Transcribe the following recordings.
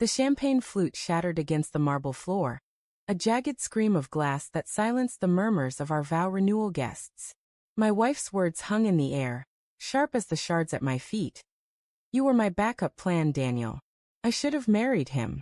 The champagne flute shattered against the marble floor, a jagged scream of glass that silenced the murmurs of our vow renewal guests. My wife's words hung in the air, sharp as the shards at my feet. You were my backup plan, Daniel. I should have married him.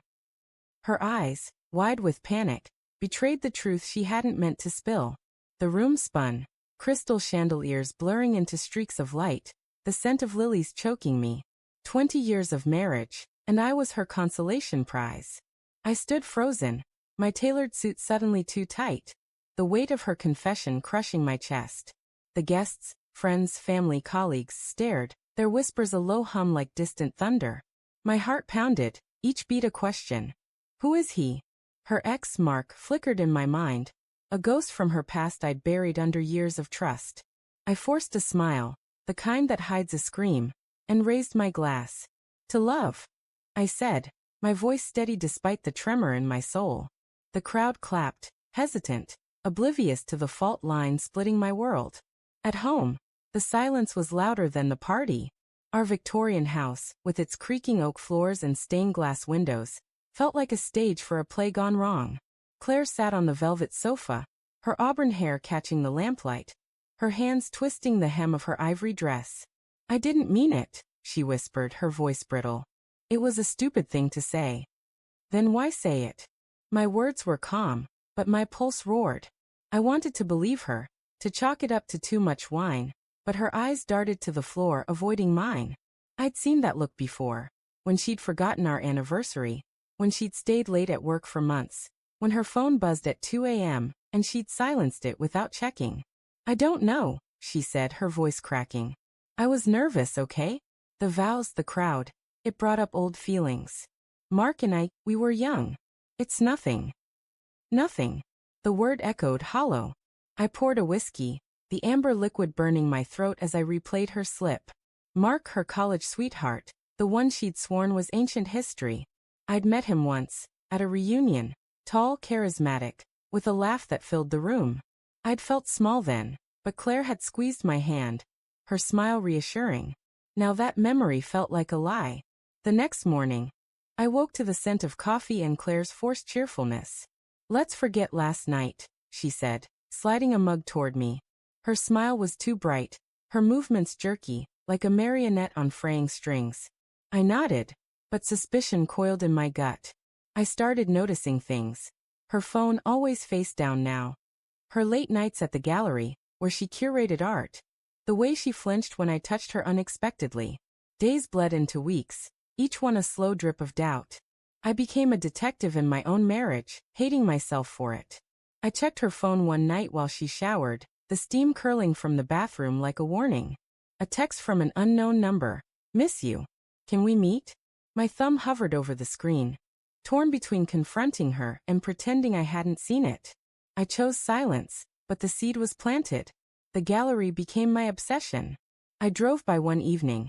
Her eyes, wide with panic, betrayed the truth she hadn't meant to spill. The room spun, crystal chandeliers blurring into streaks of light, the scent of lilies choking me. 20 years of marriage, and I was her consolation prize. I stood frozen, my tailored suit suddenly too tight, the weight of her confession crushing my chest. The guests, friends, family, colleagues stared, their whispers a low hum like distant thunder. My heart pounded, each beat a question. Who is he? Her ex, Mark, flickered in my mind, a ghost from her past I'd buried under years of trust. I forced a smile, the kind that hides a scream, and raised my glass. To love, I said, my voice steady despite the tremor in my soul. The crowd clapped, hesitant, oblivious to the fault line splitting my world. At home, the silence was louder than the party. Our Victorian house, with its creaking oak floors and stained glass windows, felt like a stage for a play gone wrong. Claire sat on the velvet sofa, her auburn hair catching the lamplight, her hands twisting the hem of her ivory dress. I didn't mean it, she whispered, her voice brittle. It was a stupid thing to say. Then why say it? My words were calm, but my pulse roared. I wanted to believe her, to chalk it up to too much wine, but her eyes darted to the floor, avoiding mine. I'd seen that look before, when she'd forgotten our anniversary, when she'd stayed late at work for months, when her phone buzzed at 2 a.m., and she'd silenced it without checking. I don't know, she said, her voice cracking. I was nervous, okay? The vows, the crowd, it brought up old feelings. Mark and I, we were young. It's nothing. Nothing. The word echoed hollow. I poured a whiskey, the amber liquid burning my throat as I replayed her slip. Mark, her college sweetheart, the one she'd sworn was ancient history. I'd met him once, at a reunion, tall, charismatic, with a laugh that filled the room. I'd felt small then, but Claire had squeezed my hand, her smile reassuring. Now that memory felt like a lie. The next morning, I woke to the scent of coffee and Claire's forced cheerfulness. Let's forget last night, she said, sliding a mug toward me. Her smile was too bright, her movements jerky, like a marionette on fraying strings. I nodded, but suspicion coiled in my gut. I started noticing things. Her phone always face down now. Her late nights at the gallery, where she curated art. The way she flinched when I touched her unexpectedly. Days bled into weeks, each one a slow drip of doubt. I became a detective in my own marriage, hating myself for it. I checked her phone one night while she showered, the steam curling from the bathroom like a warning. A text from an unknown number. Miss you. Can we meet? My thumb hovered over the screen, torn between confronting her and pretending I hadn't seen it. I chose silence, but the seed was planted. The gallery became my obsession. I drove by one evening,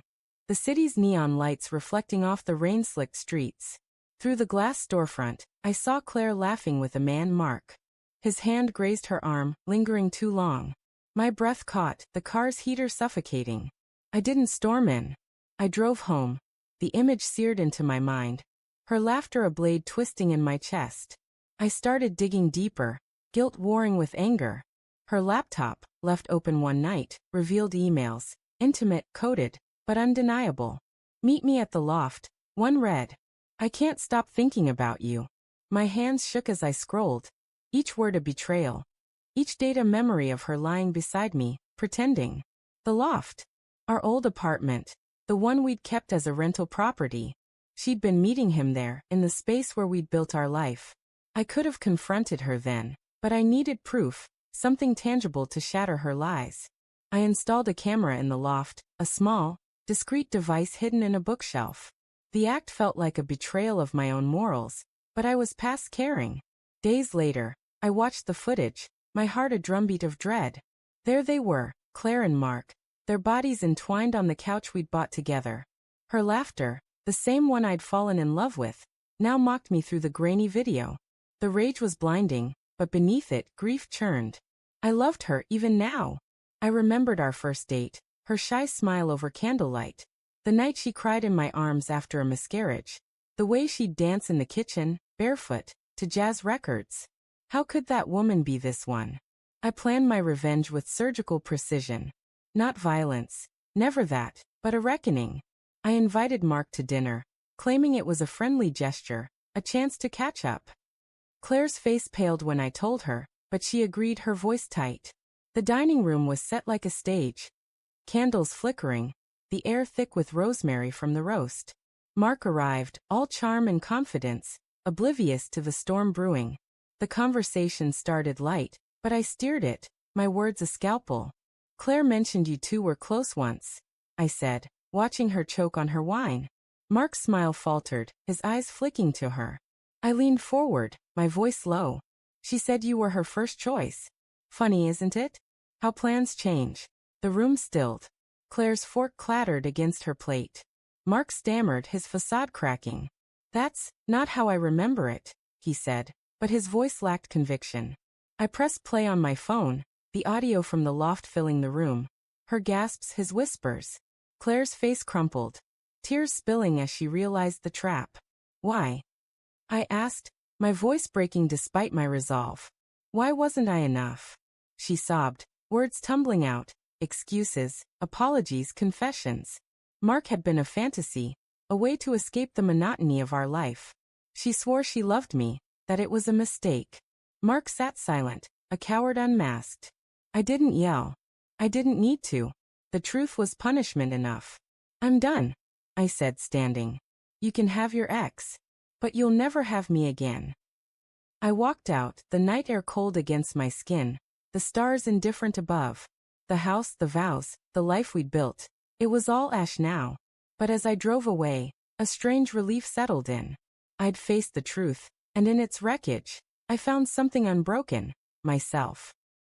the city's neon lights reflecting off the rain-slicked streets. Through the glass storefront, I saw Claire laughing with a man, Mark. His hand grazed her arm, lingering too long. My breath caught, the car's heater suffocating. I didn't storm in. I drove home, the image seared into my mind, her laughter a blade twisting in my chest. I started digging deeper, guilt warring with anger. Her laptop, left open one night, revealed emails, intimate, coded, but undeniable. Meet me at the loft, one read. I can't stop thinking about you. My hands shook as I scrolled, each word a betrayal, each date a memory of her lying beside me, pretending. The loft, our old apartment, the one we'd kept as a rental property. She'd been meeting him there, in the space where we'd built our life. I could have confronted her then, but I needed proof, something tangible to shatter her lies. I installed a camera in the loft, a small, discreet device hidden in a bookshelf. The act felt like a betrayal of my own morals, but I was past caring. Days later, I watched the footage, my heart a drumbeat of dread. There they were, Claire and Mark, their bodies entwined on the couch we'd bought together. Her laughter, the same one I'd fallen in love with, now mocked me through the grainy video. The rage was blinding, but beneath it, grief churned. I loved her even now. I remembered our first date, her shy smile over candlelight, the night she cried in my arms after a miscarriage, The way she'd dance in the kitchen, barefoot, to jazz records. How could that woman be this one? I planned my revenge with surgical precision. Not violence. Never that, but a reckoning. I invited Mark to dinner, claiming it was a friendly gesture, a chance to catch up. Claire's face paled when I told her, but she agreed, her voice tight. The dining room was set like a stage. Candles flickering, the air thick with rosemary from the roast. Mark arrived, all charm and confidence, oblivious to the storm brewing. The conversation started light, but I steered it, my words a scalpel. Claire mentioned you two were close once, I said, watching her choke on her wine. Mark's smile faltered, his eyes flicking to her. I leaned forward, my voice low. She said you were her first choice. Funny, isn't it? How plans change. The room stilled. Claire's fork clattered against her plate. Mark stammered, his facade cracking. That's not how I remember it, he said, but his voice lacked conviction. I pressed play on my phone, the audio from the loft filling the room. Her gasps, his whispers. Claire's face crumpled, tears spilling as she realized the trap. Why? I asked, my voice breaking despite my resolve. Why wasn't I enough? She sobbed, words tumbling out, excuses, apologies, confessions. Mark had been a fantasy, a way to escape the monotony of our life. She swore she loved me, that it was a mistake. Mark sat silent, a coward unmasked. I didn't yell. I didn't need to. The truth was punishment enough. I'm done, I said, standing. You can have your ex, but you'll never have me again. I walked out, the night air cold against my skin, the stars indifferent above. The house, the vows, the life we'd built. It was all ash now. But as I drove away, a strange relief settled in. I'd faced the truth, and in its wreckage, I found something unbroken, myself.